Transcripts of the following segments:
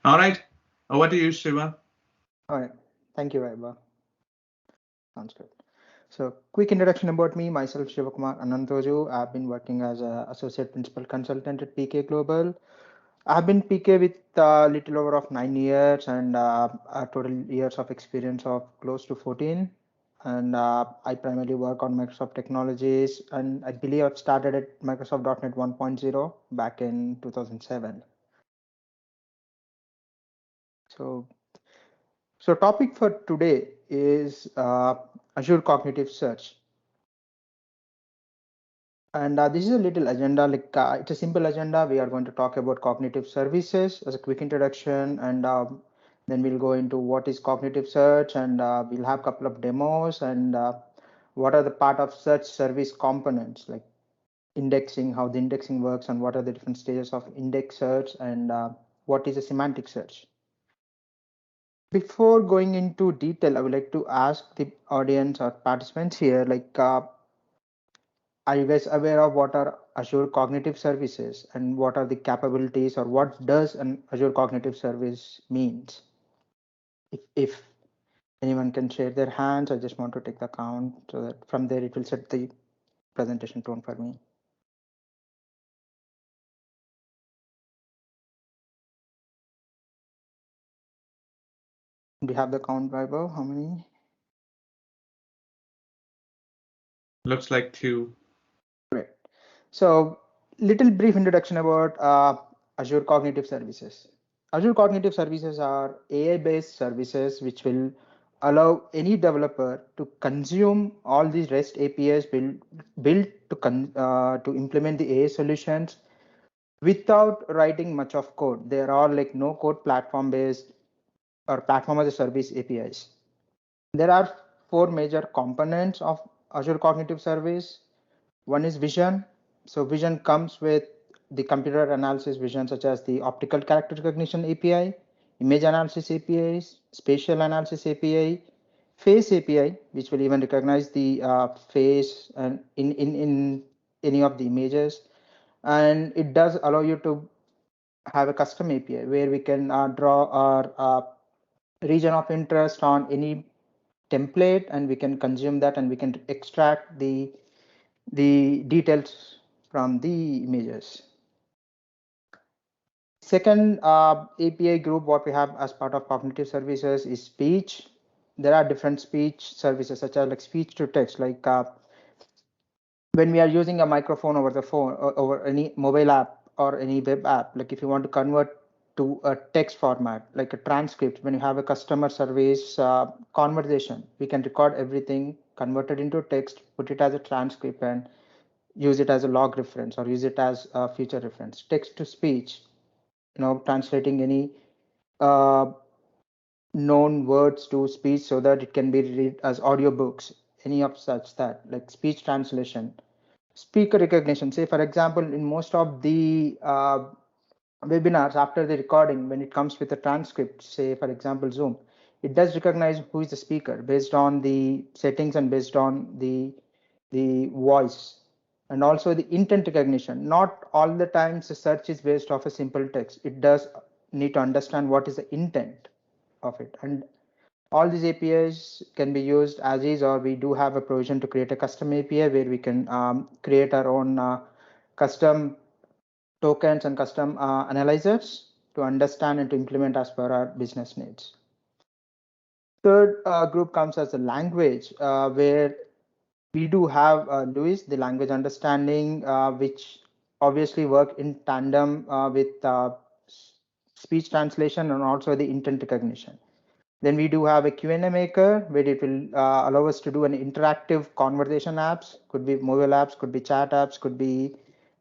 All right. Over to you, Shiva. All right. Thank you, Vaibhav. Sounds good. So, quick introduction about me. Myself, Shivakumar Anantoju. I've been working as an associate principal consultant at PK Global. I've been PK with a little over of 9 years and a total years of experience of close to 14. And I primarily work on Microsoft technologies, and I believe I've started at Microsoft .NET 1.0 back in 2007. So, so topic for today is Azure Cognitive Search. And this is a little agenda, like it's a simple agenda. We are going to talk about cognitive services as a quick introduction, and then we'll go into what is cognitive search, and we'll have a couple of demos, and what are the part of search service components, like indexing, how the indexing works, and what are the different stages of index search, and what is a semantic search. Before going into detail, I would like to ask the audience or participants here, like, are you guys aware of what are Azure Cognitive Services and what are the capabilities, or what does an Azure Cognitive Service means? If anyone can share their hands, I just want to take the count so that from there it will set the presentation tone for me. Do you have the count, Vaibhav? How many? Looks like two. Great. So, little brief introduction about Azure Cognitive Services. Azure Cognitive Services are AI-based services which will allow any developer to consume all these REST APIs built to implement the AI solutions without writing much of code. They are all like no code platform-based or platform as a service APIs. There are four major components of Azure Cognitive Service. One is vision. So vision comes with the computer analysis vision, such as the optical character recognition API, image analysis APIs, spatial analysis API, face API, which will even recognize the face and in any of the images. And it does allow you to have a custom API where we can draw our region of interest on any template, and we can consume that, and we can extract the details from the images. Second API group, what we have as part of cognitive services is speech. There are different speech services such as like speech to text, like when we are using a microphone over the phone or over any mobile app or any web app, like if you want to convert to a text format, like a transcript, when you have a customer service conversation, we can record everything, convert it into text, put it as a transcript, and use it as a log reference or use it as a future reference. Text to speech, translating any uh, known words to speech so that it can be read as audiobooks, any of such that, like speech translation. Speaker recognition, say for example, in most of the webinars, after the recording, when it comes with a transcript, say for example Zoom, it does recognize who is the speaker based on the settings and based on the voice. And also the intent recognition, not all the times the search is based off a simple text. It does need to understand what is the intent of it. And all these APIs can be used as is, or we do have a provision to create a custom API where we can create our own custom tokens and custom analyzers to understand and to implement as per our business needs. Third group comes as a language, where we do have LUIS, the language understanding, which obviously work in tandem with speech translation and also the intent recognition. Then we do have a Q&A maker where it will allow us to do an interactive conversation apps, could be mobile apps, could be chat apps, could be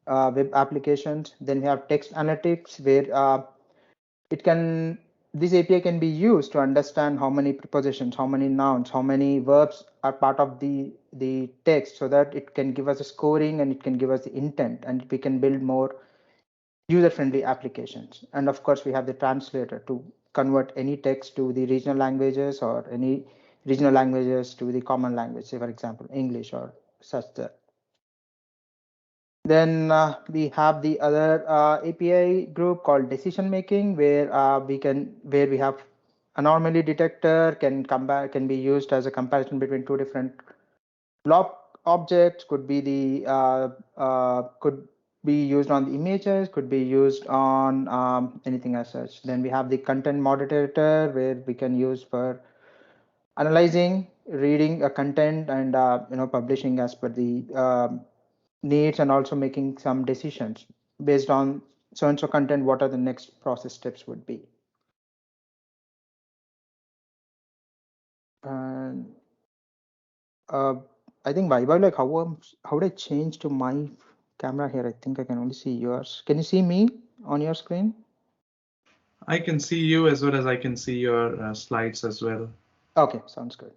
web applications. Then we have text analytics where it can this API can be used to understand how many prepositions, how many nouns, how many verbs are part of the text, so that it can give us a scoring and it can give us the intent, and we can build more user-friendly applications. And of course, we have the translator to convert any text to the regional languages or any regional languages to the common language, say for example, English or such that. Then we have the other API group called decision making, where we have anomaly detector can be used as a comparison between two different blob objects. Could be used on the images, could be used on anything as such. Then we have the content moderator, where we can use for analyzing, reading a content, and publishing as per the needs, and also making some decisions based on so and so content, what are the next process steps would be. And I think Vaibhav, like how would I change to my camera here? I think I can only see yours. Can you see me on your screen? I can see you as well as I can see your slides as well. Okay, sounds good.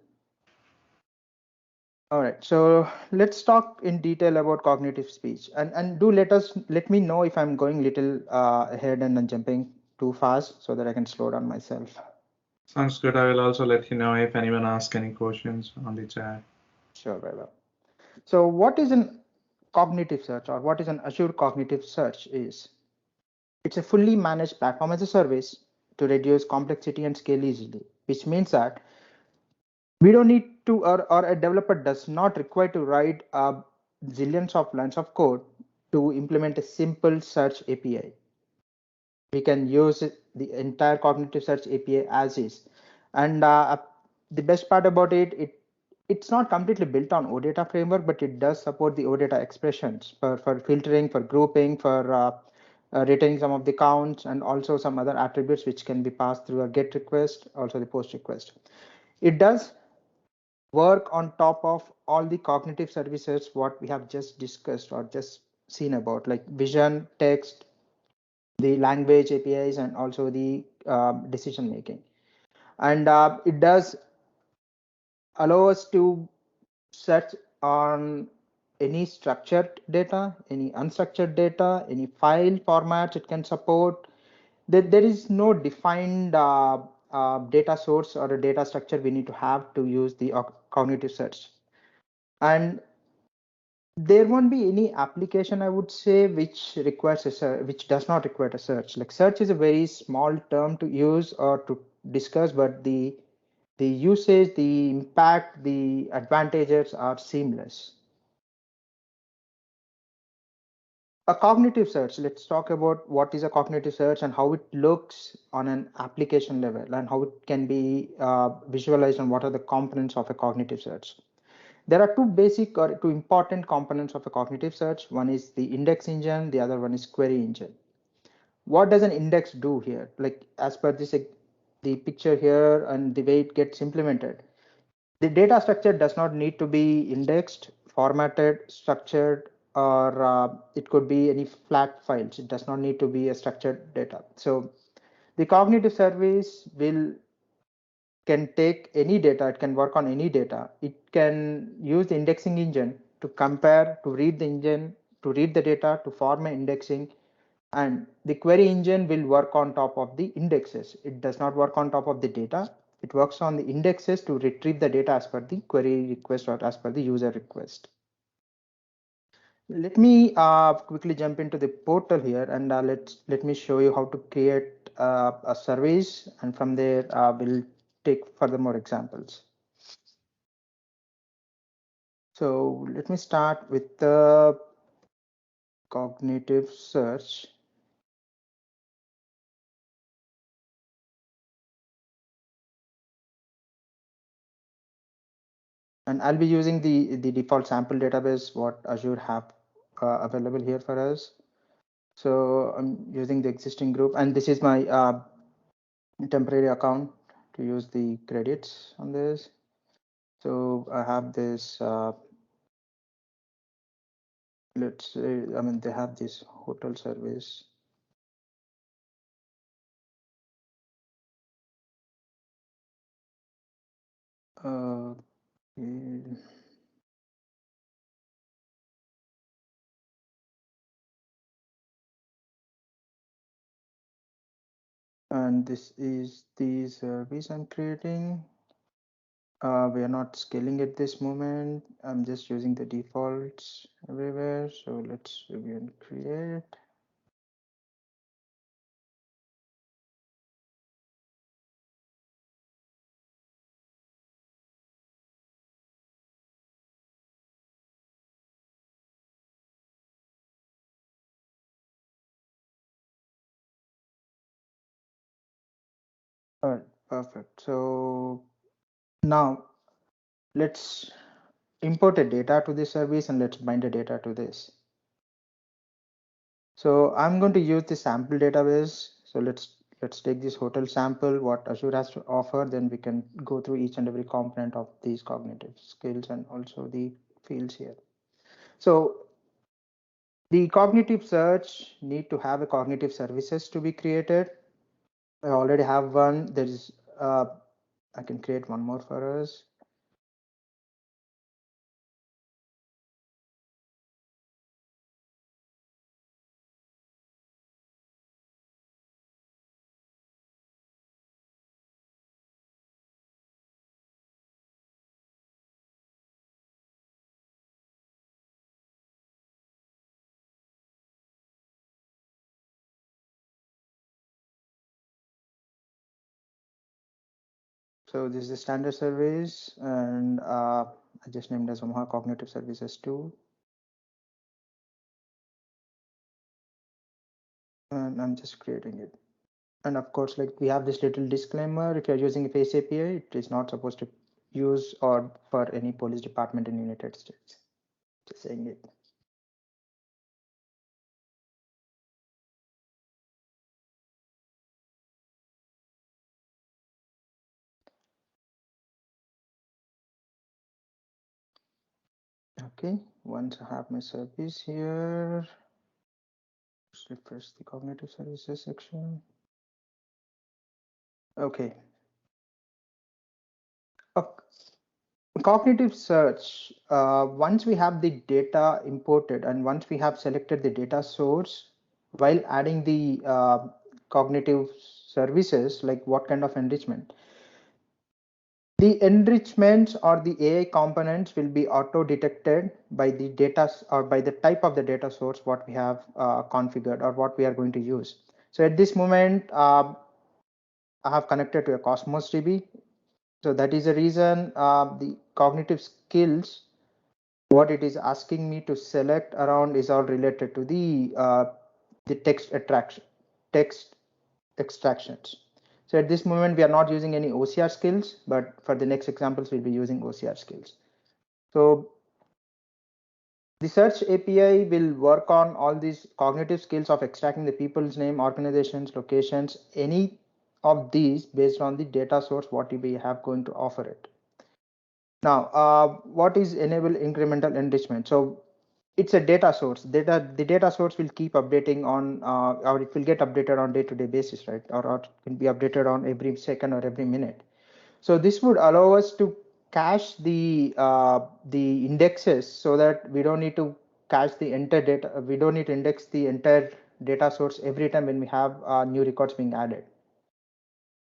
All right, so let's talk in detail about cognitive speech, and do let me know if I'm going little ahead and then jumping too fast, so that I can slow down myself. Sounds good. I will also let you know if anyone asks any questions on the chat. Sure, Vaibhav. So what is an cognitive search, or what is an Azure Cognitive Search is? It's a fully managed platform as a service to reduce complexity and scale easily, which means that we don't need to, or a developer does not require to write zillions of lines of code to implement a simple search API. We can use the entire cognitive search API as is. And the best part about it's not completely built on OData framework, but it does support the OData expressions for filtering, for grouping, for retaining some of the counts, and also some other attributes which can be passed through a GET request, also the POST request. It does work on top of all the cognitive services what we have just discussed or just seen about, like vision, text, the language APIs, and also the decision making. And it does allow us to search on any structured data, any unstructured data, any file formats it can support. There is no defined data source or a data structure we need to have to use the cognitive search. And there won't be any application, I would say, which requires a search, which does not require a search. Like search is a very small term to use or to discuss, but the usage, the impact, the advantages are seamless. A cognitive search, let's talk about what is a cognitive search and how it looks on an application level, and how it can be visualized, and what are the components of a cognitive search. There are two basic or two important components of a cognitive search. One is the index engine, the other one is query engine. What does an index do here? Like as per this, the picture here and the way it gets implemented, the data structure does not need to be indexed, formatted, structured, or it could be any flat files. It does not need to be a structured data. So the cognitive service can take any data, it can work on any data. It can use the indexing engine to compare, to read the engine, to read the data, to form an indexing, and the query engine will work on top of the indexes. It does not work on top of the data. It works on the indexes to retrieve the data as per the query request or as per the user request. Let me quickly jump into the portal here, and let me show you how to create a service, and from there we'll take furthermore examples. So let me start with the cognitive search. And I'll be using the default sample database what Azure have available here for us. So I'm using the existing group, and this is my temporary account to use the credits on this. So I have this, let's say, I mean, they have this hotel service. Okay. And this is the service I'm creating. We are not scaling at this moment. I'm just using the defaults everywhere. So let's review and create. All right, perfect. So now let's import a data to this service and let's bind the data to this. So I'm going to use the sample database. So let's take this hotel sample, what Azure has to offer, then we can go through each and every component of these cognitive skills and also the fields here. So the cognitive search need to have a cognitive services to be created. I already have one. There is I can create one more for us. So this is the standard service, and I just named as Omaha Cognitive Services 2. And I'm just creating it. And of course, like we have this little disclaimer, if you're using a Face API, it is not supposed to use or for any police department in the United States. Just saying it. Okay, once I have my service here, just refresh the cognitive services section. Okay. Cognitive search, once we have the data imported and once we have selected the data source, while adding the cognitive services, like what kind of enrichment, the enrichments or the AI components will be auto-detected by the data or by the type of the data source what we have configured or what we are going to use. So at this moment, I have connected to a Cosmos DB. So that is the reason the cognitive skills, what it is asking me to select around is all related to the text extractions. So at this moment, we are not using any OCR skills, but for the next examples, we'll be using OCR skills. So the search API will work on all these cognitive skills of extracting the people's name, organizations, locations, any of these based on the data source what we have going to offer it. Now, what is enable incremental enrichment? So it's a data source. The data source will keep updating on, or it will get updated on day-to-day basis, right? Or it can be updated on every second or every minute. So this would allow us to cache the indexes so that we don't need to cache the entire data. We don't need to index the entire data source every time when we have new records being added.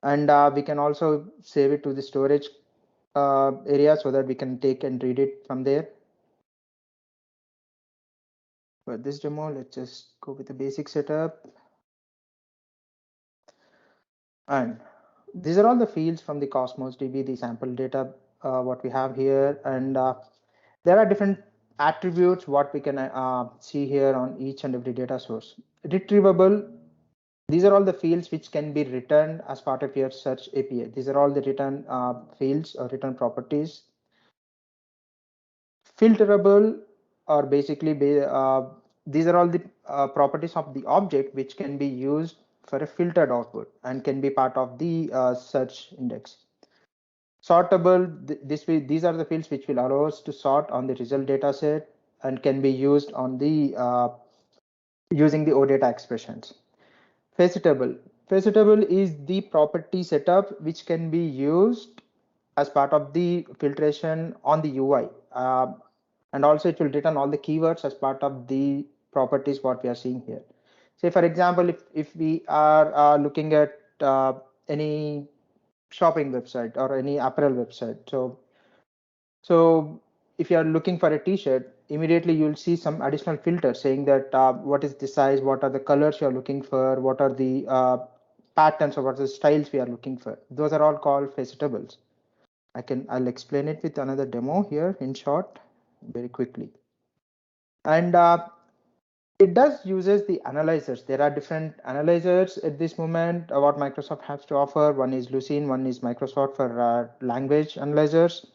And we can also save it to the storage area so that we can take and read it from there. For this demo, let's just go with the basic setup. And these are all the fields from the Cosmos DB, the sample data, what we have here. And there are different attributes, what we can see here on each and every data source. Retrievable, these are all the fields which can be returned as part of your search API. These are all the return fields or return properties. Filterable, or basically these are all the properties of the object which can be used for a filtered output and can be part of the search index. Sortable, these are the fields which will allow us to sort on the result data set and can be used on the using the OData expressions. Facetable, facetable is the property setup which can be used as part of the filtration on the UI. And also it will return all the keywords as part of the properties what we are seeing here. Say for example, if we are looking at any shopping website or any apparel website. So if you are looking for a t-shirt, immediately you'll see some additional filters saying that what is the size, what are the colors you are looking for, what are the patterns or what are the styles we are looking for. Those are all called facetables. I'll explain it with another demo here in short, very quickly. And it does uses the analyzers. There are different analyzers at this moment what Microsoft has to offer. One is Lucene, one is Microsoft for language analyzers.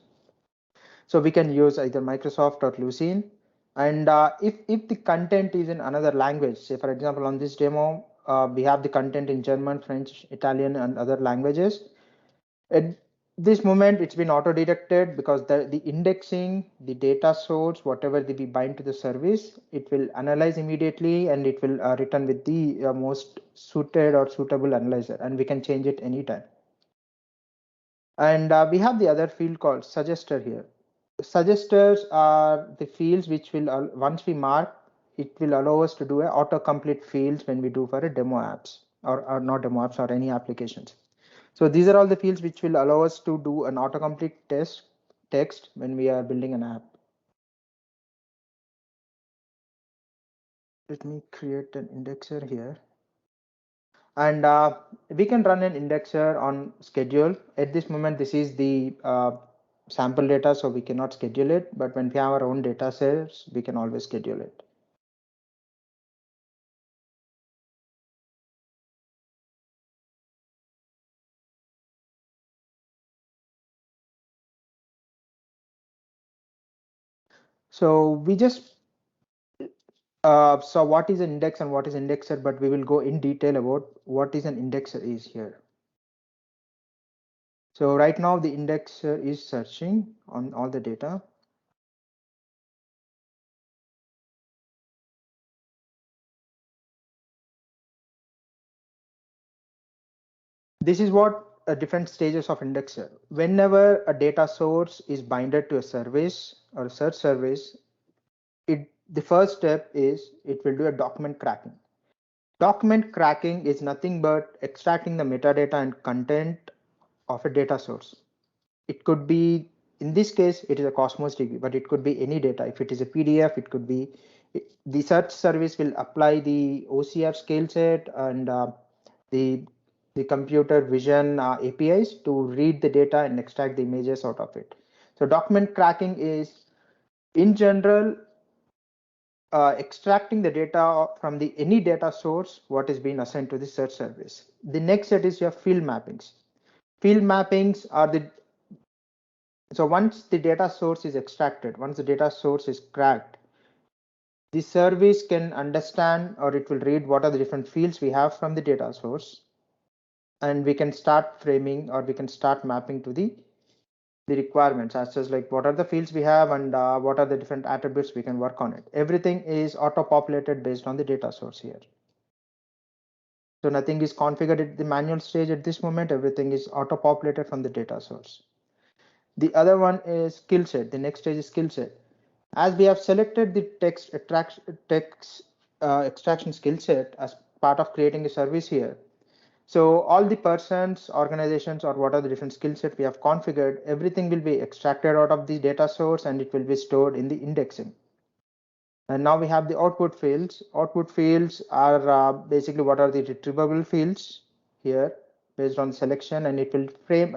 So we can use either Microsoft or Lucene. And if the content is in another language, say for example on this demo, we have the content in German, French, Italian, and other languages. At this moment, it's been auto-detected because the indexing, the data source, whatever we bind to the service, it will analyze immediately and it will return with the most suited or suitable analyzer, and we can change it anytime. And we have the other field called suggester here. Suggesters are the fields which will, once we mark, it will allow us to do a autocomplete fields when we do for a demo apps or not demo apps or any applications. So these are all the fields which will allow us to do an autocomplete text when we are building an app. Let me create an indexer here. And we can run an indexer on schedule. At this moment, this is the sample data, so we cannot schedule it. But when we have our own data sets, we can always schedule it. So we just so what is an index and what is indexer, but we will go in detail about what is an indexer is here. So right now the indexer is searching on all the data. This is what different stages of indexer. Whenever a data source is binded to a service or a search service, the first step is it will do a document cracking. Document cracking is nothing but extracting the metadata and content of a data source. It could be, in this case, it is a Cosmos DB, but it could be any data. If it is a PDF, it could be, the search service will apply the OCR scale set and the computer vision APIs to read the data and extract the images out of it. So document cracking is, in general, extracting the data from the any data source what is being assigned to the search service. The next set is your field mappings. Field mappings are the, so once the data source is extracted, once the data source is cracked, the service can understand or it will read what are the different fields we have from the data source, and we can start framing or we can start mapping to the requirements as just like what are the fields we have and what are the different attributes we can work on it. Everything is auto populated based on the data source here. So nothing is configured at the manual stage at this moment. Everything is auto populated from the data source. The other one is skill set. The next stage is skill set. As we have selected the text extraction skill set as part of creating a service here, so all the persons, organizations, or what are the different skill set we have configured, everything will be extracted out of the data source and it will be stored in the indexing. And now we have the output fields. Output fields are basically what are the retrievable fields here based on selection, and it will frame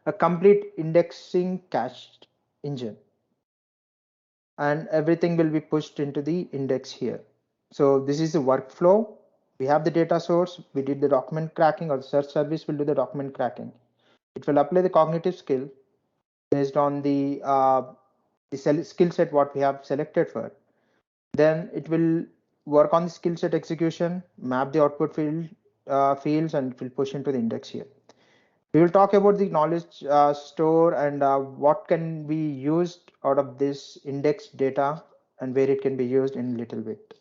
a complete indexing cached engine. And everything will be pushed into the index here. So this is the workflow. We have the data source, we did the document cracking, or the search service will do the document cracking. It will apply the cognitive skill based on the skill set what we have selected for. Then it will work on the skill set execution, map the output fields, and it will push into the index here. We will talk about the knowledge store and what can be used out of this index data and where it can be used in a little bit.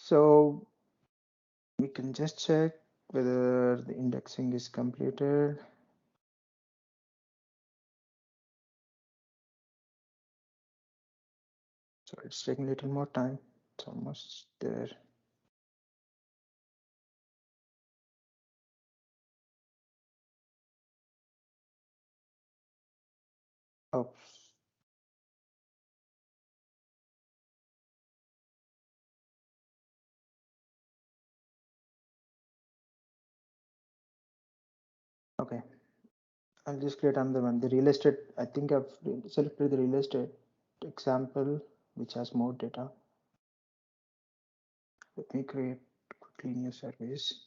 So we can just check whether the indexing is completed. So it's taking a little more time. It's almost there. Okay. I'll just create another one. The real estate, I think I've selected the real estate example, which has more data. Let me create quickly new service.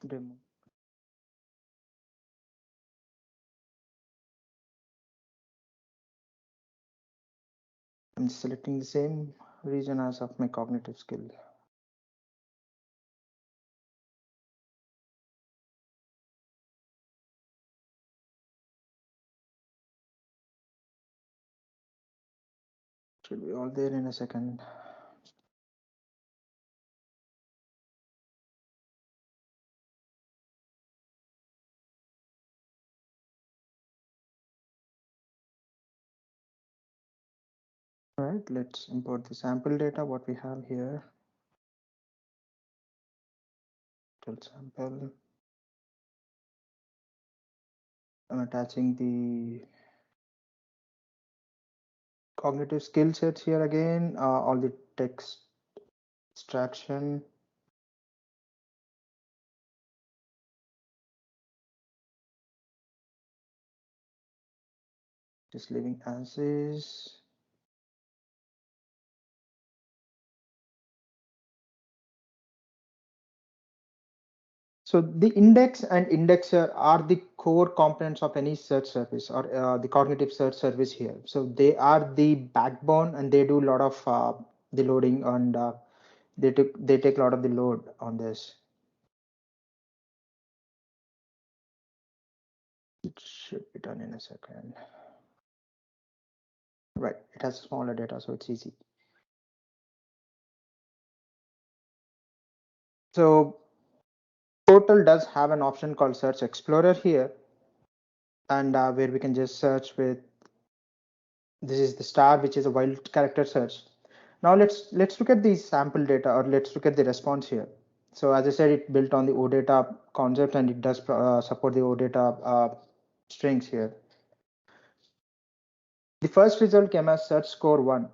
Demo. I'm just selecting the same region as of my cognitive skill. Should be all there in a second. All right, let's import the sample data, what we have here. Sample. I'm attaching the cognitive skill sets here again, all the text extraction. Just leaving as is. So the index and indexer are the core components of any search service or the cognitive search service here. So they are the backbone and they do a lot of the loading and they take a lot of the load on this. It should be done in a second. Right, it has smaller data, so it's easy. So Total does have an option called Search Explorer here, and where we can just search with, this is the star, which is a wild character search. Now let's look at the sample data, or let's look at the response here. So as I said, it built on the OData concept, and it does support the OData strings here. The first result came as search score 1.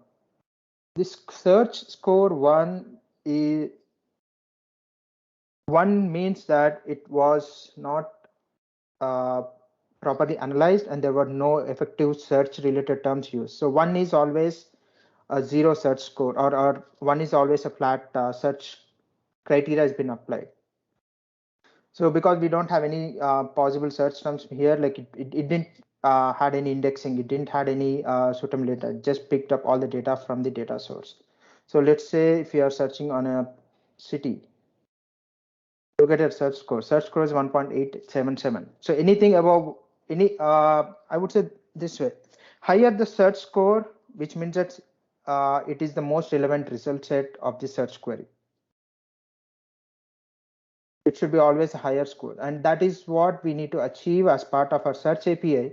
This search score 1 is 1 means that it was not properly analyzed and there were no effective search related terms used. So 1 is always a 0 search score, or 1 is always a flat search criteria has been applied. So because we don't have any possible search terms here, like it didn't had any indexing, it didn't had any suitable data, it just picked up all the data from the data source. So let's say if you are searching on a city, look at your search score. Search score is 1.877. So anything above any, I would say this way, higher the search score, which means that it is the most relevant result set of the search query. It should be always a higher score, and that is what we need to achieve as part of our search API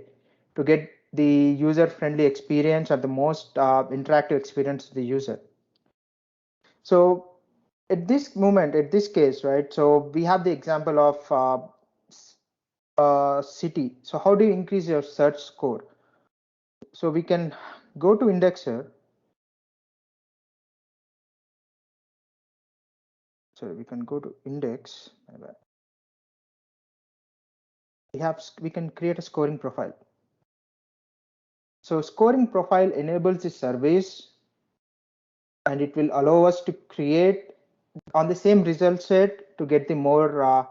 to get the user-friendly experience or the most interactive experience to the user. So at this moment, at this case, right, so we have the example of city. So how do you increase your search score? So we can go to indexer. So we can go to index. We can create a scoring profile. So scoring profile enables the service, and it will allow us to create on the same result set to get the more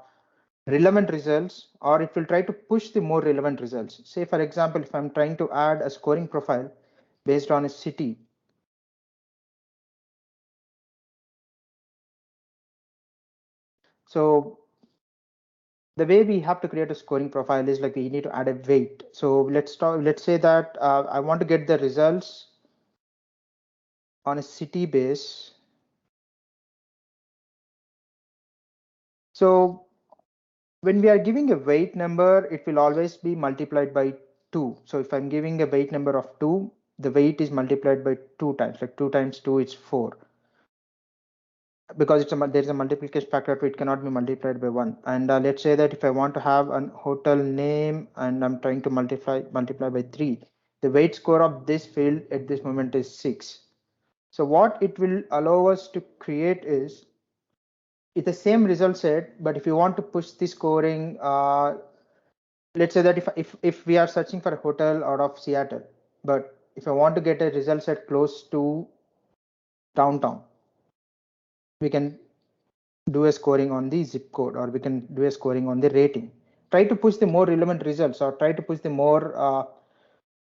relevant results, or it will try to push the more relevant results. Say for example, if I'm trying to add a scoring profile based on a city, so the way we have to create a scoring profile is like we need to add a weight. So let's say that I want to get the results on a city base. So when we are giving a weight number, it will always be multiplied by 2. So if I'm giving a weight number of 2, the weight is multiplied by 2 times, like 2 times 2 is 4. because there's a multiplication factor, it cannot be multiplied by 1. And let's say that if I want to have an hotel name and I'm trying to multiply by 3, the weight score of this field at this moment is 6. So what it will allow us to create is it's the same result set, but if you want to push the scoring, let's say that if we are searching for a hotel out of Seattle, but if I want to get a result set close to downtown, we can do a scoring on the zip code, or we can do a scoring on the rating. Try to push the more relevant results, or try to push the more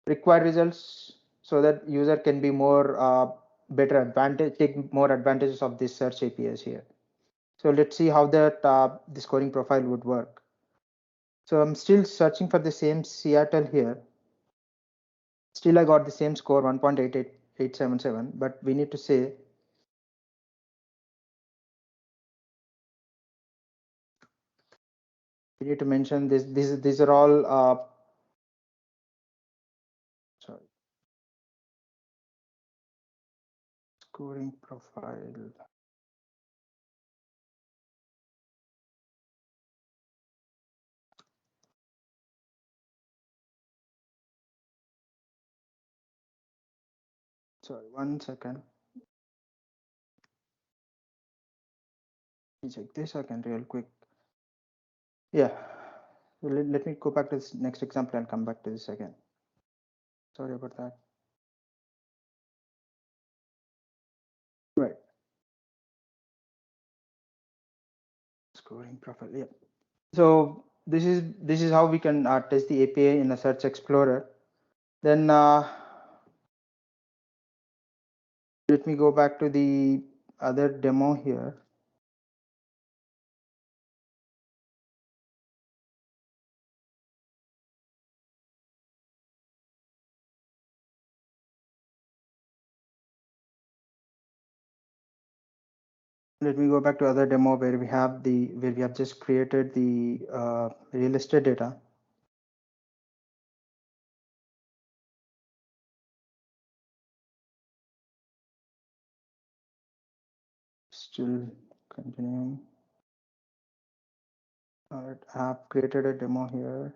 required results, so that user can be more better advantage, take more advantages of this search APIs here. So let's see how that the scoring profile would work. So I'm still searching for the same Seattle here. Still I got the same score, 1.88877, but we need to say we need to mention this. These are all sorry, scoring profile. Sorry, 1 second. Let me check this again real quick. Yeah, let me go back to this next example and come back to this again. Sorry about that. Right. Scoring profile. Yeah. So this is how we can test the API in a Search Explorer. Then let me go back to the other demo here. Let me go back to other demo where we have just created the real estate data. Still continuing. All right, I have created a demo here.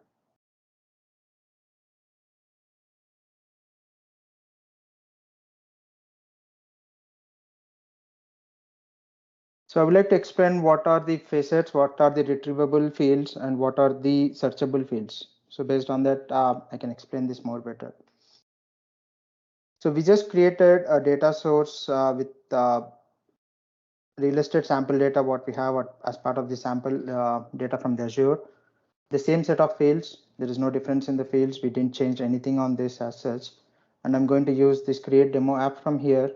So I would like to explain what are the facets, what are the retrievable fields, and what are the searchable fields. So based on that, I can explain this more better. So we just created a data source with real estate sample data, what we have as part of the sample data from the Azure. The same set of fields, there is no difference in the fields. We didn't change anything on this as such. And I'm going to use this create demo app from here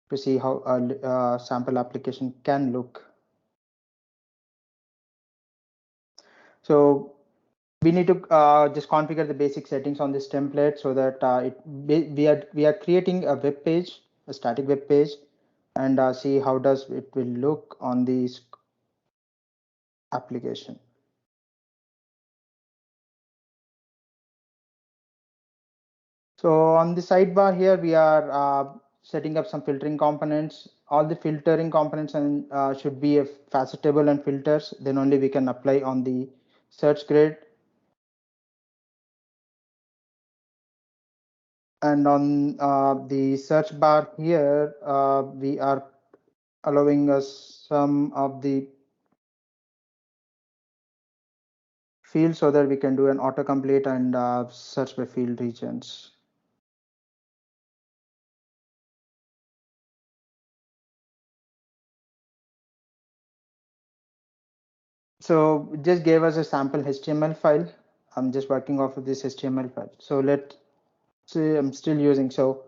to see how a sample application can look. So we need to just configure the basic settings on this template so that we are creating a web page, a static web page, and see how does it will look on this application. So on the sidebar here, we are setting up some filtering components. All the filtering components and should be a facetable and filters. Then only we can apply on the search grid. And on the search bar here, we are allowing us some of the fields so that we can do an autocomplete and search by field regions. So it just gave us a sample HTML file. I'm just working off of this HTML file. So let's say I'm still using. So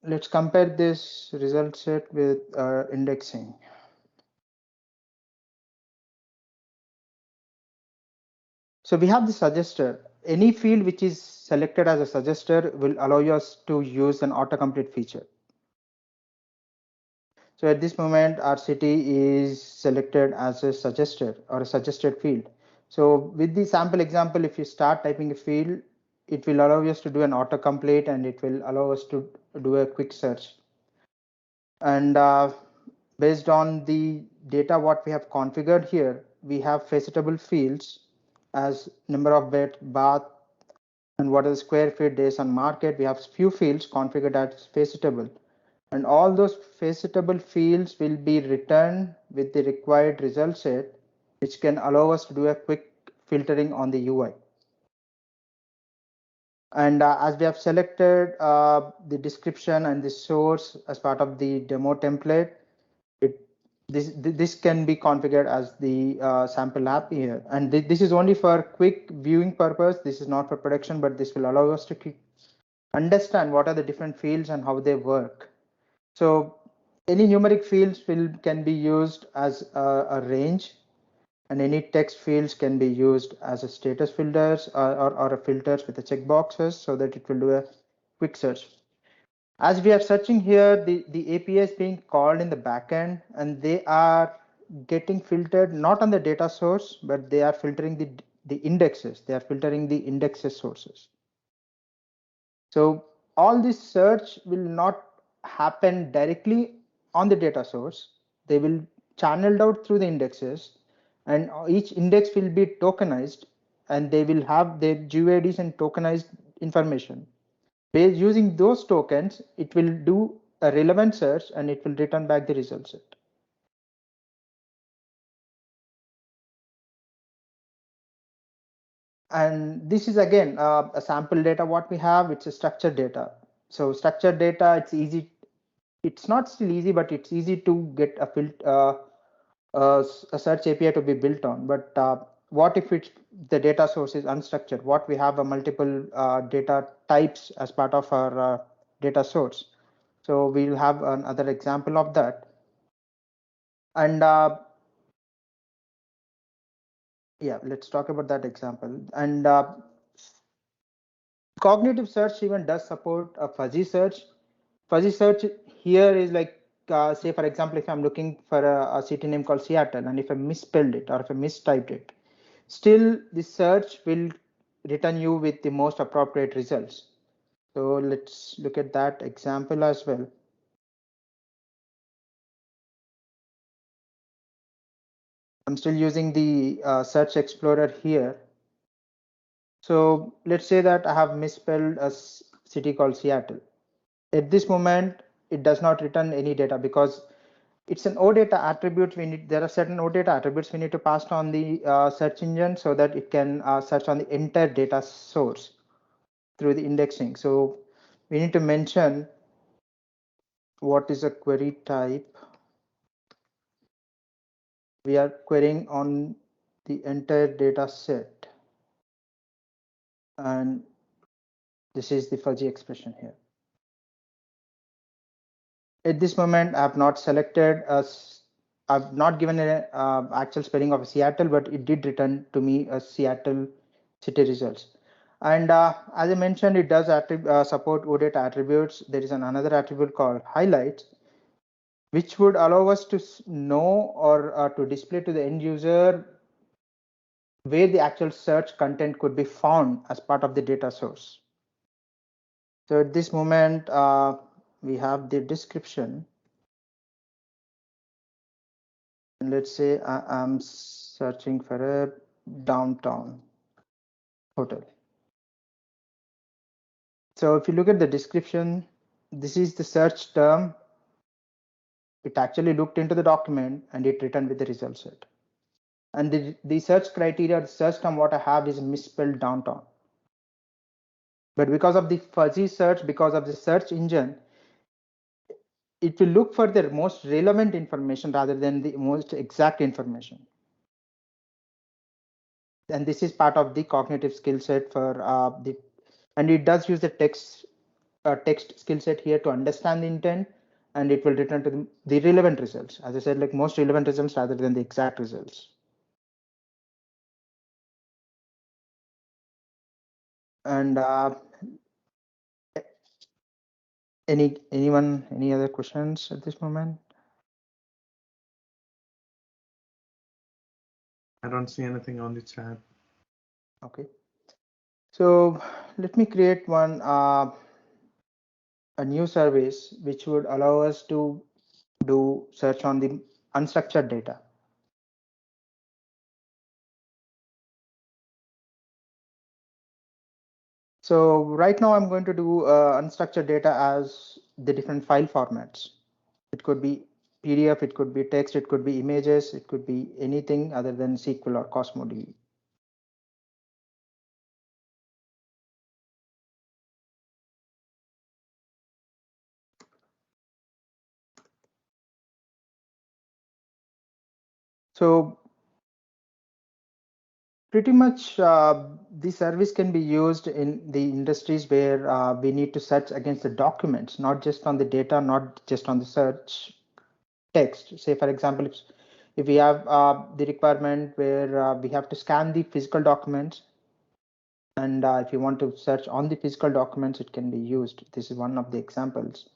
let's compare this result set with indexing. So we have the suggester. Any field which is selected as a suggester will allow us to use an autocomplete feature. So at this moment, our city is selected as a suggester or a suggested field. So with the sample example, if you start typing a field, it will allow us to do an autocomplete and it will allow us to do a quick search. And based on the data what we have configured here, we have facetable fields as number of bed, bath, and what is square feet, days on market. We have few fields configured as facetable, and all those facetable fields will be returned with the required result set, which can allow us to do a quick filtering on the UI. And as we have selected the description and the source as part of the demo template, this can be configured as the sample app here. And this is only for quick viewing purpose. This is not for production, but this will allow us to understand what are the different fields and how they work. So any numeric fields can be used as a range, and any text fields can be used as a status filters or a filters with the checkboxes, so that it will do a quick search. As we are searching here, the API is being called in the backend, and they are getting filtered not on the data source, but they are filtering the indexes. They are filtering the indexes sources. So all this search will not happen directly on the data source. They will channeled out through the indexes, and each index will be tokenized, and they will have their GUIDs and tokenized information. Based using those tokens, it will do a relevant search and it will return back the result set. And this is again a sample data what we have. It's a structured data. So structured data, it's easy. It's not still easy, but it's easy to get a search API to be built on. But what if the data source is unstructured? What we have a multiple data types as part of our data source. So we'll have another example of that. And yeah, let's talk about that example. And cognitive search even does support a fuzzy search. Fuzzy search here is like, say, for example, if I'm looking for a city name called Seattle, and if I misspelled it or if I mistyped it, still the search will return you with the most appropriate results. So let's look at that example as well. I'm still using the search explorer here. So let's say that I have misspelled a city called Seattle. At this moment, it does not return any data because it's an OData attribute. There are certain OData attributes we need to pass on the search engine so that it can search on the entire data source through the indexing. So we need to mention what is a query type. We are querying on the entire data set, and this is the fuzzy expression here. At this moment, I have not selected I've not given an actual spelling of Seattle, but it did return to me a Seattle city results. And as I mentioned, it does support OData attributes. There is another attribute called highlights, which would allow us to know or to display to the end user where the actual search content could be found as part of the data source. So at this moment, we have the description. And let's say I'm searching for a downtown hotel. So if you look at the description, this is the search term. It actually looked into the document and it returned with the result set. And the search criteria, the search term what I have is misspelled downtown. But because of the fuzzy search, because of the search engine, it will look for the most relevant information rather than the most exact information. And this is part of the cognitive skill set for and it does use the text skill set here to understand the intent, and it will return to the relevant results. As I said, like most relevant results rather than the exact results. And any other questions at this moment? I don't see anything on the chat. Okay. So let me create one a new service which would allow us to do search on the unstructured data. So right now I'm going to do unstructured data as the different file formats. It could be PDF, it could be text, it could be images, it could be anything other than SQL or CosmoDB. So pretty much the service can be used in the industries where we need to search against the documents, not just on the data, not just on the search text. Say, for example, if we have the requirement where we have to scan the physical documents, and if you want to search on the physical documents, it can be used. This is one of the examples.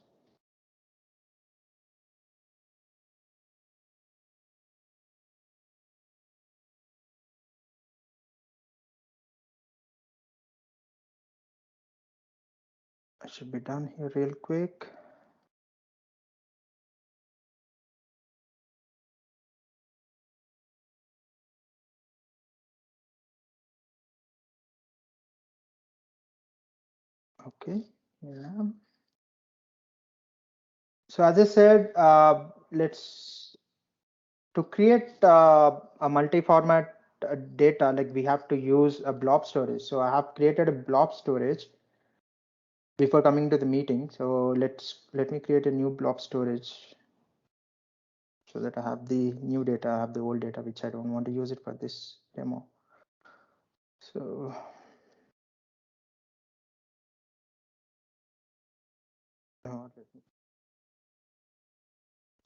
I should be done here real quick. Okay, yeah. So as I said, let's to create a multi-format data, like we have to use a blob storage. So I have created a blob storage before coming to the meeting. So let me create a new blob storage so that I have the new data, I have the old data, which I don't want to use it for this demo. So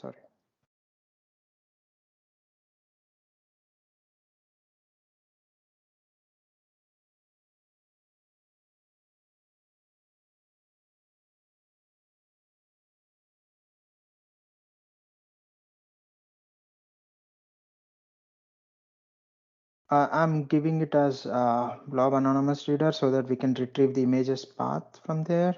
sorry. I'm giving it as blob anonymous reader so that we can retrieve the images path from there.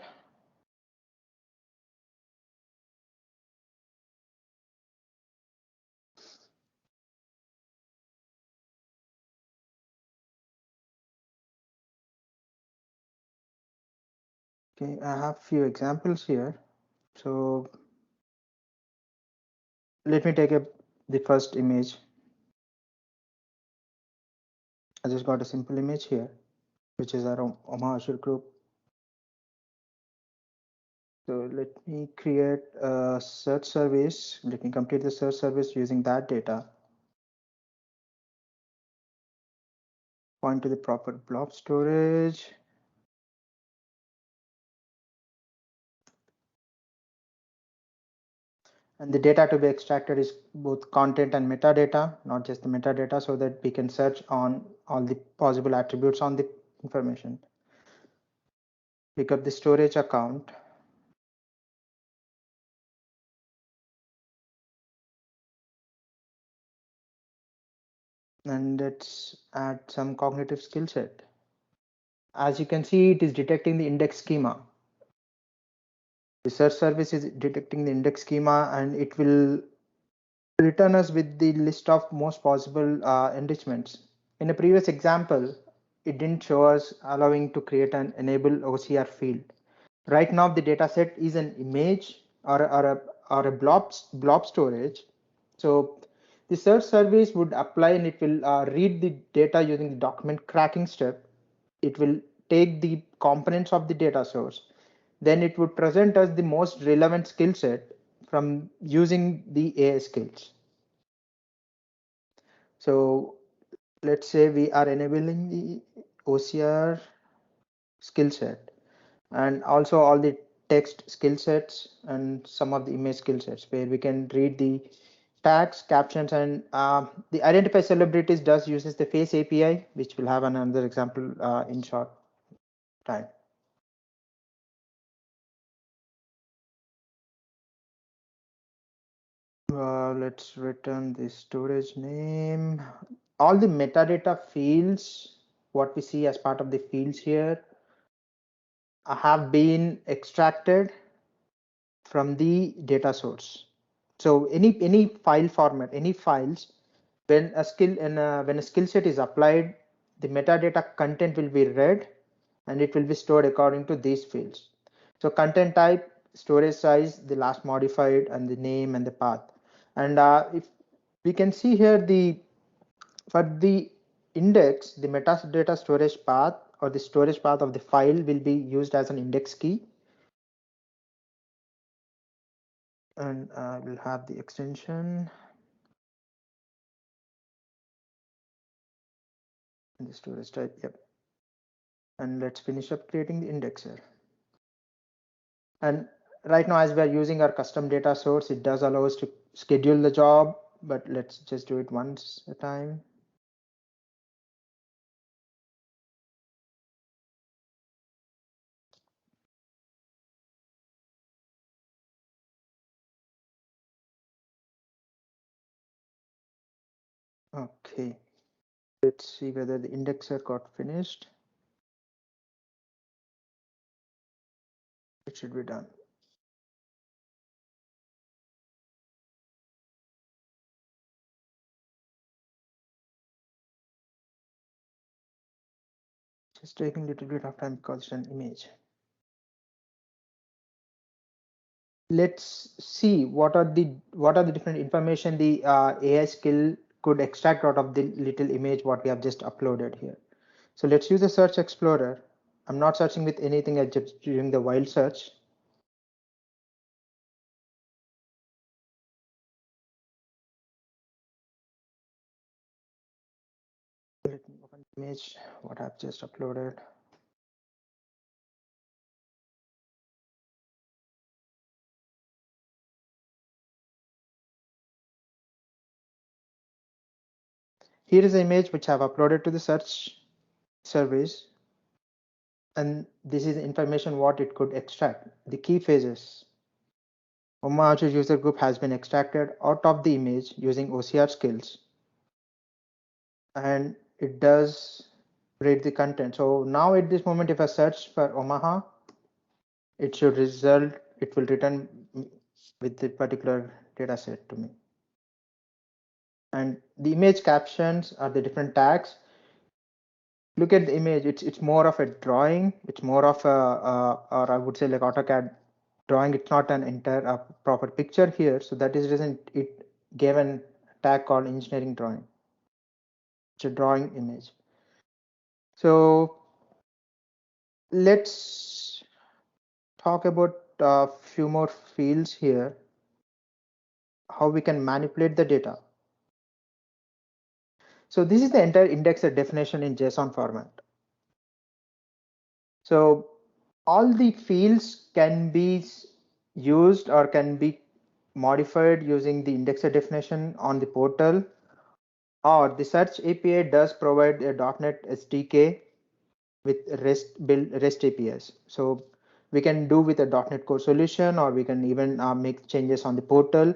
Okay, I have few examples here. So let me take the first image. I just got a simple image here, which is our Omaha Azure group. So let me create a search service. Let me complete the search service using that data. Point to the proper blob storage. And the data to be extracted is both content and metadata, not just the metadata, so that we can search on all the possible attributes on the information. Pick up the storage account. And let's add some cognitive skill set. As you can see, it is detecting the index schema. The search service is detecting the index schema, and it will return us with the list of most possible enrichments. In a previous example, it didn't show us allowing to create an enable OCR field. Right now, the data set is an image or a blob storage. So the search service would apply, and it will read the data using the document cracking step. It will take the components of the data source. Then it would present us the most relevant skill set from using the AI skills. So let's say we are enabling the OCR skill set and also all the text skill sets and some of the image skill sets where we can read the tags, captions, and the identify celebrities does uses the face API, which we'll have another example in short time. Let's return the storage name. All the metadata fields, what we see as part of the fields here, have been extracted from the data source. So any file format, any files, when a skill set is applied, the metadata content will be read and it will be stored according to these fields. So content type, storage size, the last modified, and the name and the path. And if we can see here, for the index, the metadata storage path or the storage path of the file will be used as an index key. And we'll have the extension in the storage type. Yep. And let's finish up creating the indexer. And right now, as we are using our custom data source, it does allow us to schedule the job, but let's just do it once a time. Okay, let's see whether the indexer got finished. It should be done. Just taking a little bit of time because it's an image. Let's see what are the different information the AI skill could extract out of the little image what we have just uploaded here. So let's use the search explorer. I'm not searching with anything, I'm just doing the wild search. Let me open the image what I've just uploaded. Here is the image which I've uploaded to the search service, and this is the information what it could extract. The key phases. Omaha user group has been extracted out of the image using OCR skills, and it does read the content. So now at this moment, if I search for Omaha, it should result, it will return with the particular data set to me. And the image captions are the different tags. Look at the image, it's more of a drawing, it's more of a or I would say like AutoCAD drawing. It's not an entire proper picture here, so that is the reason it gave an tag called engineering drawing. It's a drawing image. So let's talk about a few more fields here, how we can manipulate the data. So this is the entire indexer definition in JSON format. So all the fields can be used or can be modified using the indexer definition on the portal, or the search API does provide a .NET SDK with REST APIs. So we can do with a .NET Core solution, or we can even make changes on the portal.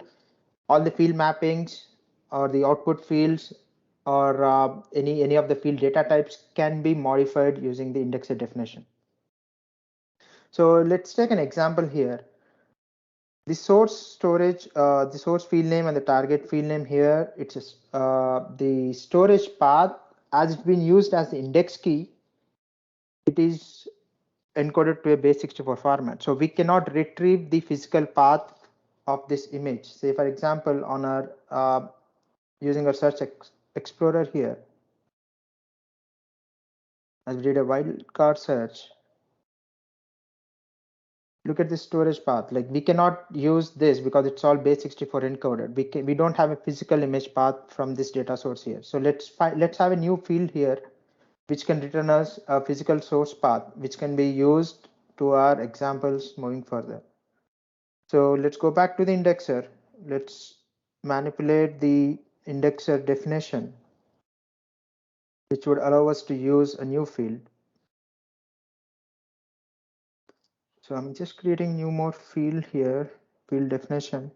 All the field mappings or the output fields or any of the field data types can be modified using the indexer definition. So let's take an example here. The source storage, the source field name and the target field name here, it's the storage path as it's been used as the index key. It is encoded to a base64 format. So we cannot retrieve the physical path of this image. Say for example, on our using our search explorer here, as we did a wildcard search, look at the storage path. Like we cannot use this because it's all base64 encoded. We don't have a physical image path from this data source here. So let's have a new field here which can return us a physical source path which can be used to our examples moving further. So let's go back to the indexer. Let's manipulate the indexer definition, which would allow us to use a new field. So I'm just creating new more field here, field definition.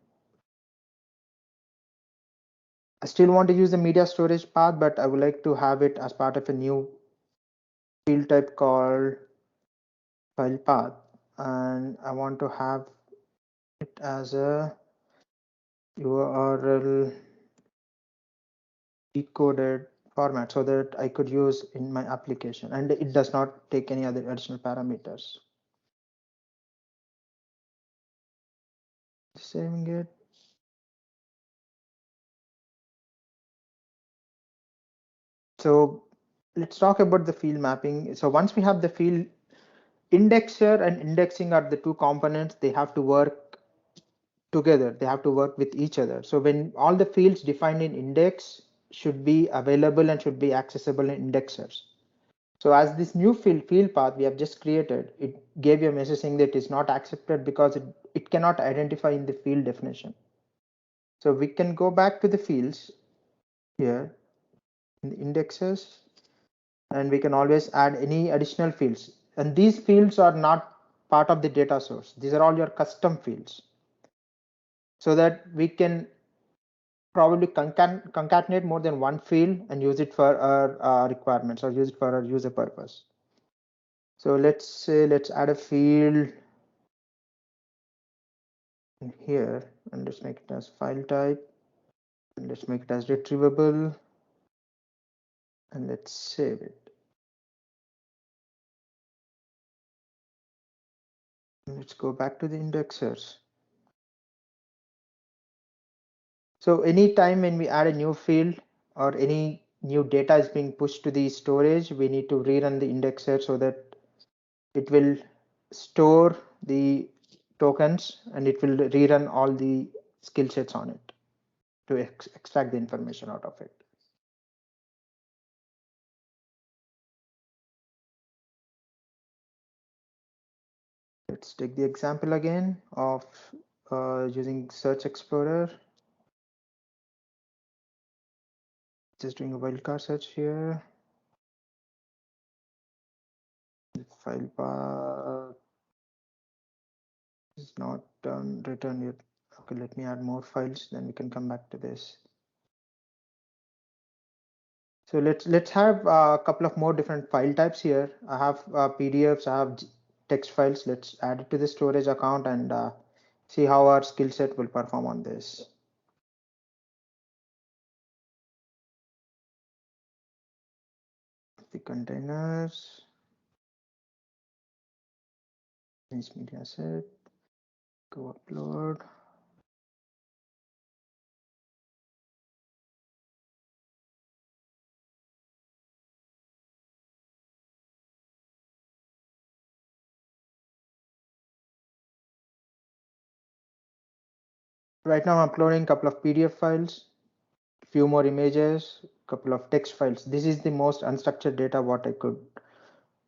I still want to use the media storage path, but I would like to have it as part of a new field type called file path. And I want to have it as a URL decoded format so that I could use in my application, and it does not take any other additional parameters. Saving it. So let's talk about the field mapping. So once we have the field, indexer and indexing are the two components. They have to work together. They have to work with each other. So when all the fields defined in index should be available and should be accessible in indexers. So as this new field path we have just created, it gave you a message saying that it is not accepted because it cannot identify in the field definition. So we can go back to the fields here in the indexes, and we can always add any additional fields. And these fields are not part of the data source. These are all your custom fields. So that we can probably concatenate more than one field and use it for our requirements or use it for our user purpose. So let's say let's add a field in here, and let's make it as file type, and let's make it as retrievable, and let's save it. Let's go back to the indexers. So anytime when we add a new field or any new data is being pushed to the storage, we need to rerun the indexer so that it will store the tokens and it will rerun all the skill sets on it to extract the information out of it. Let's take the example again of using Search Explorer. Just doing a wildcard search here. The file path is not done, return yet. Okay, let me add more files, then we can come back to this. So let's have a couple of more different file types here. I have PDFs, I have text files. Let's add it to the storage account and see how our skill set will perform on this. The containers, this media set, go upload. Right now I'm uploading a couple of PDF files, few more images, couple of text files. This is the most unstructured data what I could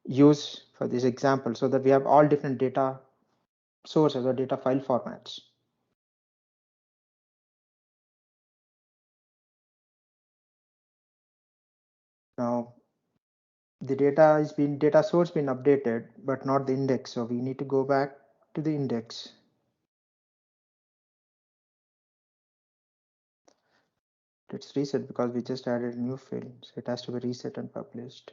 use for this example, so that we have all different data sources or data file formats. Now the data source been updated, but not the index. So we need to go back to the index. Let's reset because we just added a new field. So it has to be reset and published.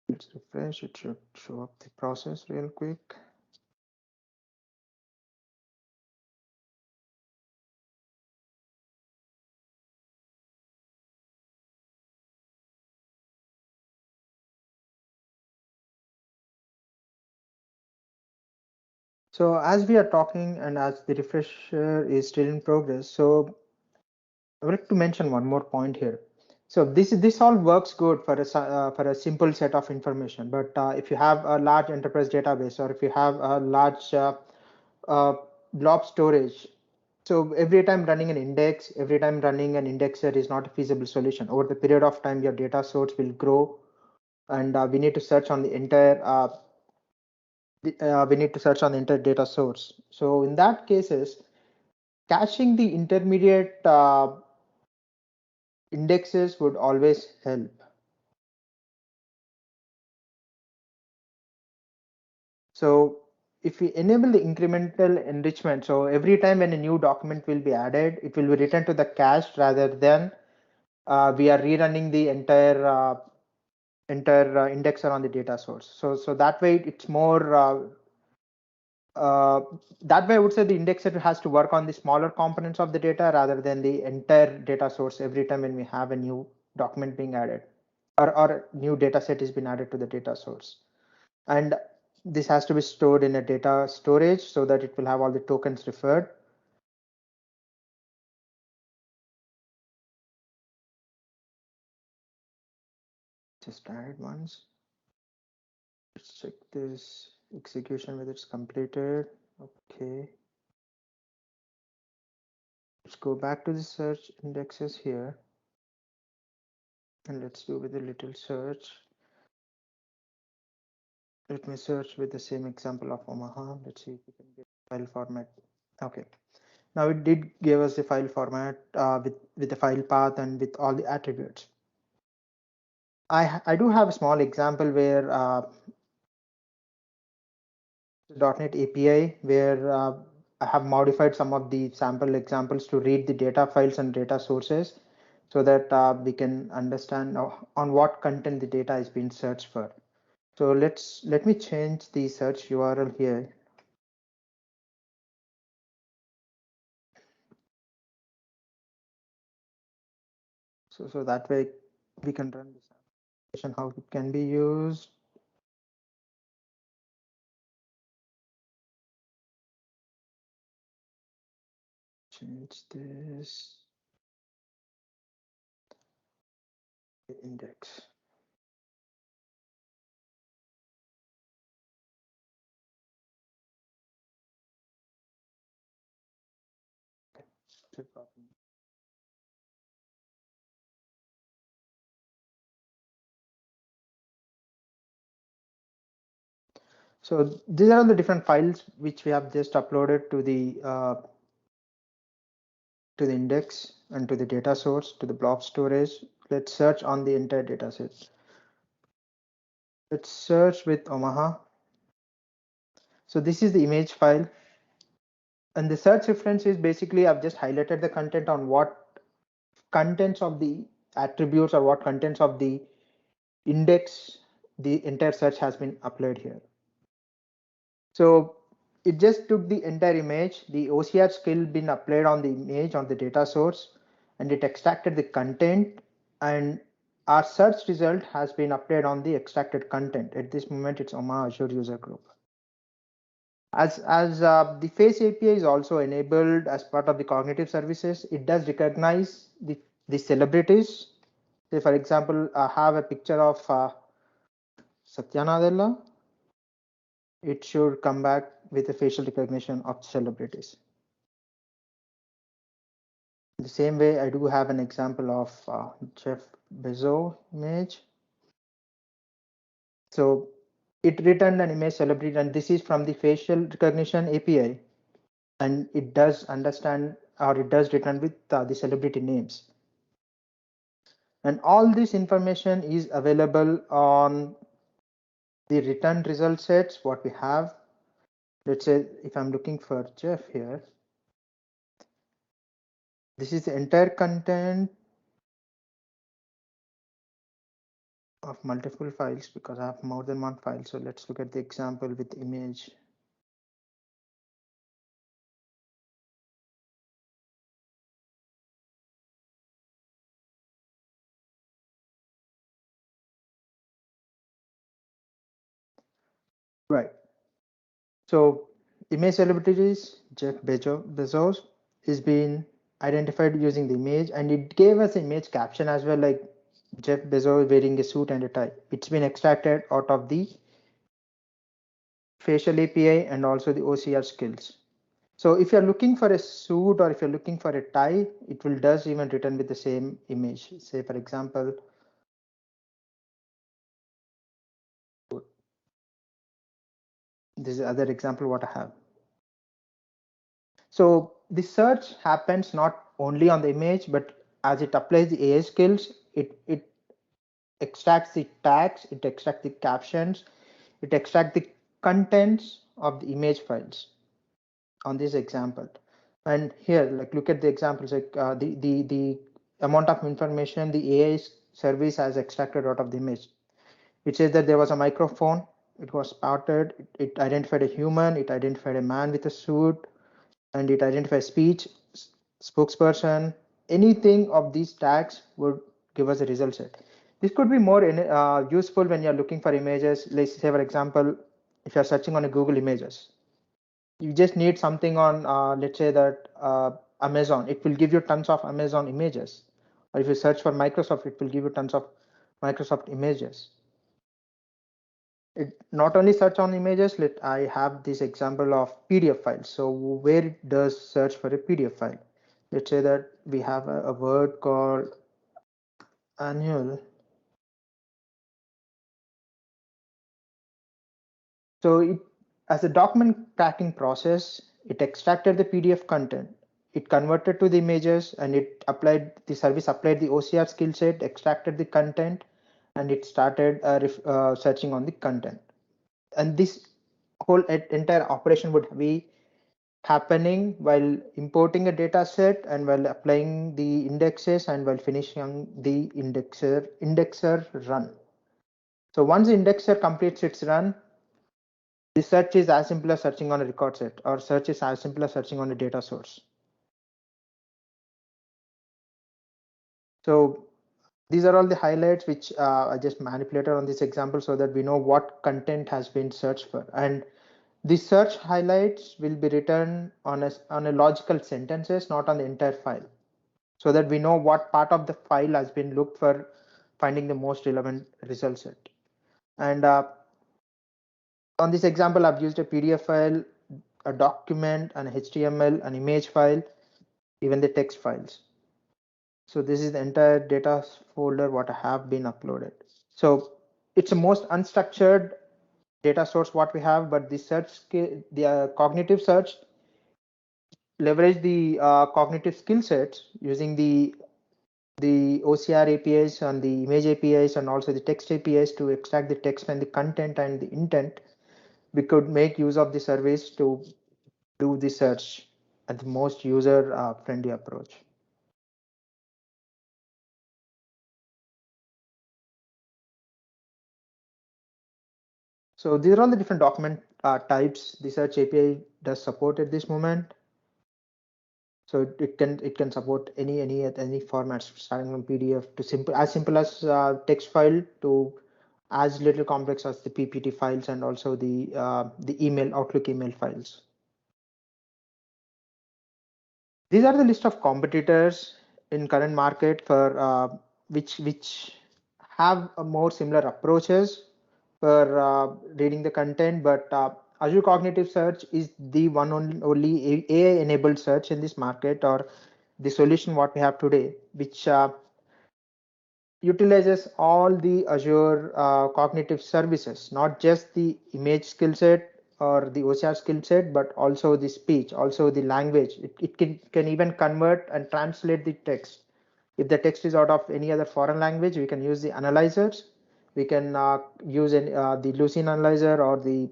Let's refresh. It should show up the process real quick. So as we are talking and as the refresher is still in progress, so I would like to mention one more point here. So this all works good for a simple set of information, but if you have a large enterprise database or if you have a large blob storage, so every time running an index, every time running an indexer is not a feasible solution. Over the period of time, your data source will grow, and we need to search on the entire data source. So in that cases, caching the intermediate indexes would always help. So if we enable the incremental enrichment, so every time when a new document will be added, it will be written to the cache rather than we are rerunning the enter indexer on the data source. So that way it's more that way I would say the indexer has to work on the smaller components of the data rather than the entire data source every time when we have a new document being added or new data set has been added to the data source. And this has to be stored in a data storage so that it will have all the tokens referred. Just add once. Let's check this execution whether it's completed. Okay. Let's go back to the search indexes here. And let's do with a little search. Let me search with the same example of Omaha. Let's see if we can get file format. Okay. Now it did give us the file format with the file path and with all the attributes. I do have a small example where .NET API where I have modified some of the sample examples to read the data files and data sources so that we can understand on what content the data is being searched for. So let me change the search URL here. So that way we can run this application, how it can be used. Change this index. So these are the different files which we have just uploaded to the index and to the data source, to the blob storage. Let's search on the entire data set. Let's search with Omaha. So this is the image file. And the search reference is basically I've just highlighted the content on what contents of the attributes or what contents of the index the entire search has been applied here. So it just took the entire image, the OCR skill been applied on the image on the data source, and it extracted the content, and our search result has been applied on the extracted content. At this moment, it's Omaha Azure user group. As the Face API is also enabled as part of the cognitive services, it does recognize the celebrities. Say, for example, I have a picture of Satya Nadella. It should come back with a facial recognition of celebrities. The same way, I do have an example of Jeff Bezos image. So it returned an image celebrity, and this is from the facial recognition API, and it does understand or it does return with the celebrity names. And all this information is available on the return result sets, what we have. Let's say if I'm looking for Jeff here, this is the entire content of multiple files because I have more than one file. So let's look at the example with image. Right. So image celebrities, Jeff Bezos is being identified using the image, and it gave us image caption as well, like Jeff Bezos wearing a suit and a tie. It's been extracted out of the facial API and also the OCR skills. So if you're looking for a suit or if you're looking for a tie, it will does even return with the same image. Say for example, this is another example what I have. So the search happens not only on the image, but as it applies the AI skills, it extracts the tags, it extracts the captions, it extracts the contents of the image files on this example. And here, like look at the examples, like the amount of information the AI service has extracted out of the image. It says that there was a microphone. It was spotted. It identified a human. It identified a man with a suit, and it identified speech, spokesperson. Anything of these tags would give us a result set. This could be more useful when you're looking for images. Let's say, for example, if you're searching on a Google Images, you just need something on, let's say that Amazon. It will give you tons of Amazon images. Or if you search for Microsoft, it will give you tons of Microsoft images. It not only search on images, I have this example of PDF files. So where it does search for a PDF file. Let's say that we have a word called annual. So it, as a document cracking process, it extracted the PDF content, it converted to the images, and it applied the service applied the OCR skill set, extracted the content, and it started searching on the content. And this whole entire operation would be happening while importing a data set and while applying the indexes and while finishing the indexer run. So once the indexer completes its run, the search is as simple as searching on a record set, or search is as simple as searching on a data source. So these are all the highlights which I just manipulated on this example so that we know what content has been searched for. And the search highlights will be written on a logical sentences, not on the entire file, so that we know what part of the file has been looked for finding the most relevant result set. And on this example, I've used a PDF file, a document, an HTML, an image file, even the text files. So this is the entire data folder what I have been uploaded. So it's a most unstructured data source what we have, but the search, the cognitive search leverage the cognitive skill sets using the OCR APIs and the image APIs and also the text APIs to extract the text and the content and the intent. We could make use of the service to do the search at the most user friendly approach. So these are all the different document types the search API does support at this moment. So it can support any formats, starting from PDF to simple as text file to as little complex as the PPT files and also the email Outlook email files. These are the list of competitors in current market for which have a more similar approaches for reading the content, but Azure Cognitive Search is the only AI-enabled search in this market, or the solution what we have today, which utilizes all the Azure cognitive services, not just the image skill set or the OCR skill set, but also the speech, also the language. It can even convert and translate the text. If the text is out of any other foreign language, we can use the analyzers. We can use the Lucene analyzer or the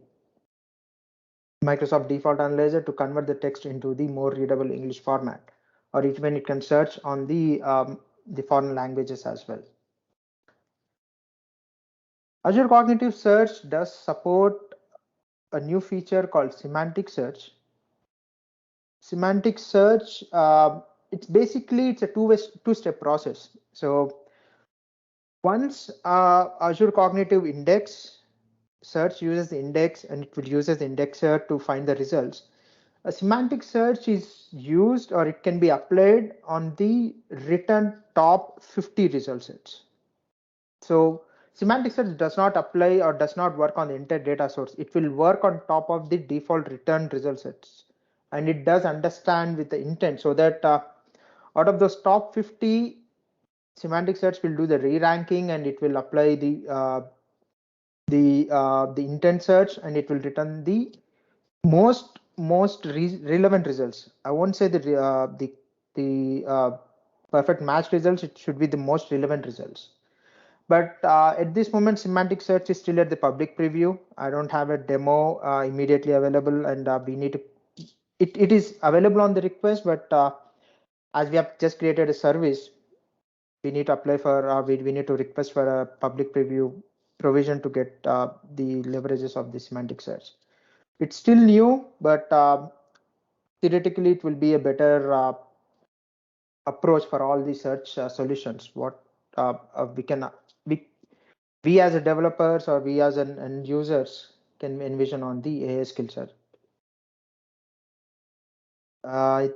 Microsoft default analyzer to convert the text into the more readable English format, or even it can search on the foreign languages as well. Azure Cognitive Search does support a new feature called semantic search. Semantic search, it's a two-step process. So once Azure Cognitive Index search uses the index and it will use the indexer to find the results, a semantic search is used or it can be applied on the written top 50 result sets. So semantic search does not apply or does not work on the entire data source. It will work on top of the default return result sets, and it does understand with the intent, so that out of those top 50, semantic search will do the re-ranking and it will apply the intent search, and it will return the most relevant results. I won't say the perfect match results. It should be the most relevant results. But at this moment, semantic search is still at the public preview. I don't have a demo immediately available, and we need to. It is available on the request, but as we have just created a service, we need to apply for. We need to request for a public preview provision to get the leverages of the semantic search. It's still new, but theoretically it will be a better approach for all the search solutions. What we as a developers or we as an end users can envision on the AI skill set. I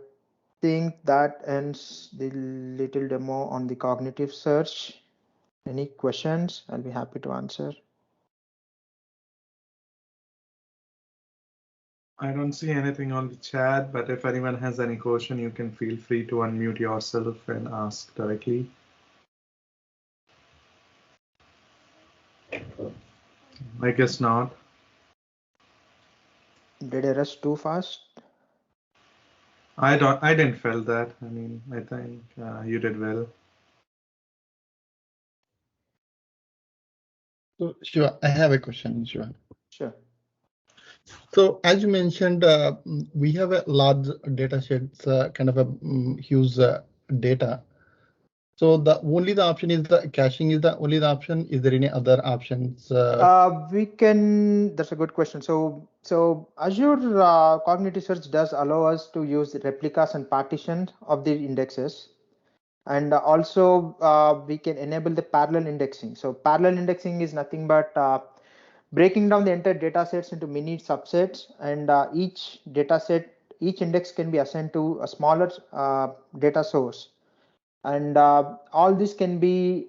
think that ends the little demo on the cognitive search. Any questions? I'll be happy to answer. I don't see anything on the chat, but if anyone has any question, you can feel free to unmute yourself and ask directly. I guess not. Did I rush too fast? I didn't feel that. I mean, I think you did well. So Shiva, I have a question, Shiva. Sure. So as you mentioned, we have a large data sets, kind of a huge data. So only the option is the caching is the only the option. Is there any other options? We can. That's a good question. So Azure Cognitive Search does allow us to use replicas and partitions of the indexes, and also we can enable the parallel indexing. So parallel indexing is nothing but breaking down the entire data sets into mini subsets, and each index can be assigned to a smaller data source, and all this can be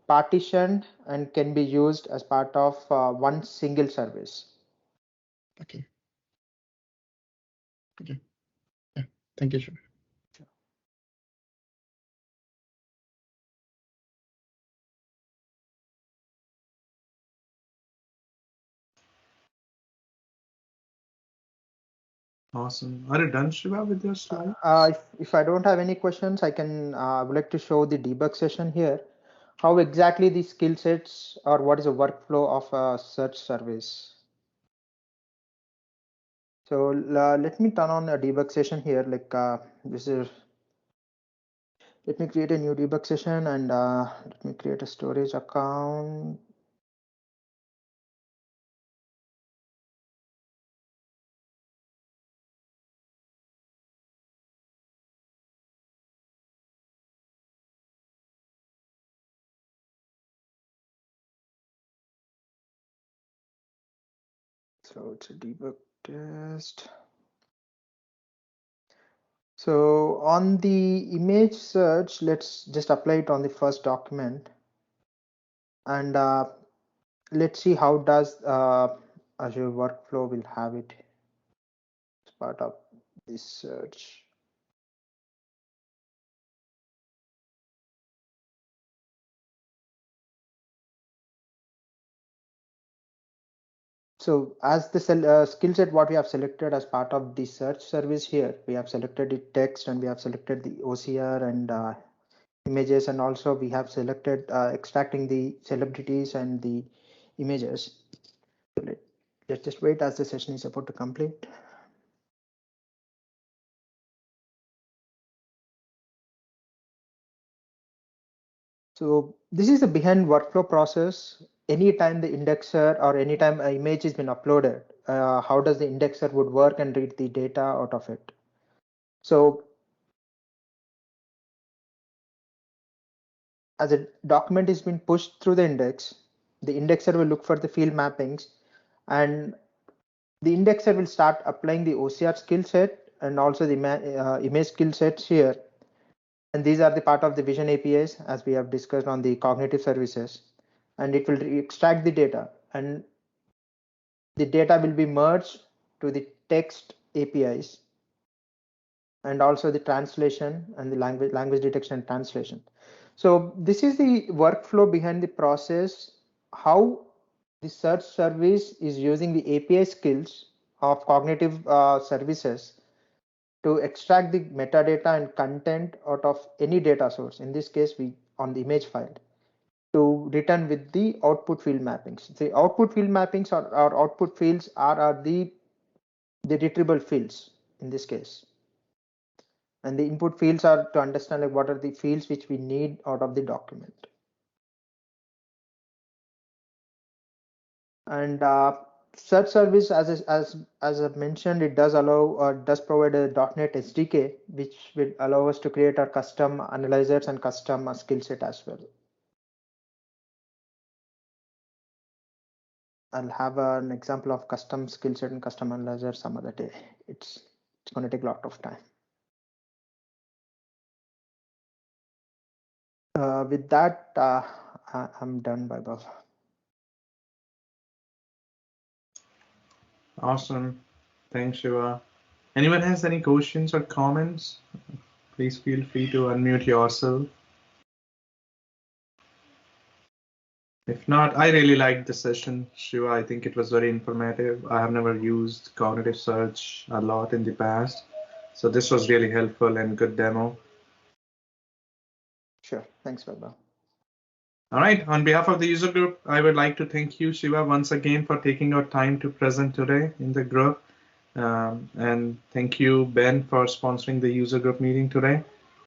partitioned and can be used as part of one single service. Okay. Okay. Yeah. Thank you, Shiva. Awesome. Are you done, Shiva, with your slide? If I don't have any questions, I can would like to show the debug session here. How exactly the skill sets or what is the workflow of a search service? So let me turn on a debug session here. Like this is. Let me create a new debug session and let me create a storage account. So it's a debug test. So on the image search, let's just apply it on the first document, and let's see how does Azure Workflow will have it as part of this search. So as the skill set what we have selected as part of the search service here, we have selected the text and we have selected the OCR and images, and also we have selected extracting the celebrities and the images. So let's just wait as the session is about to complete. So this is the behind workflow process. Anytime the indexer or anytime an image has been uploaded, how does the indexer would work and read the data out of it? So as a document is being pushed through the index, the indexer will look for the field mappings, and the indexer will start applying the OCR skill set and also the image skill sets here. And these are the part of the vision APIs as we have discussed on the cognitive services, and it will extract the data, and the data will be merged to the text APIs and also the translation and the language detection and translation. So this is the workflow behind the process, how the search service is using the API skills of cognitive services to extract the metadata and content out of any data source. In this case, we on the image file, to return with the output field mappings. The output field mappings or output fields are the retrievable fields in this case. And the input fields are to understand like what are the fields which we need out of the document. And search service, as I mentioned, it does allow does provide a .NET SDK, which will allow us to create our custom analyzers and custom skill set as well. I'll have an example of custom skill set and custom analyzer some other day. It's going to take a lot of time. With that, I'm done, Vaibhav. Awesome. Thanks, Shiva. Anyone has any questions or comments? Please feel free to unmute yourself. If not, I really liked the session, Shiva. I think it was very informative. I have never used cognitive search a lot in the past, so this was really helpful and good demo. Sure. Thanks, Vaibhav. All right. On behalf of the user group, I would like to thank you, Shiva, once again for taking your time to present today in the group. And thank you, Ben, for sponsoring the user group meeting today.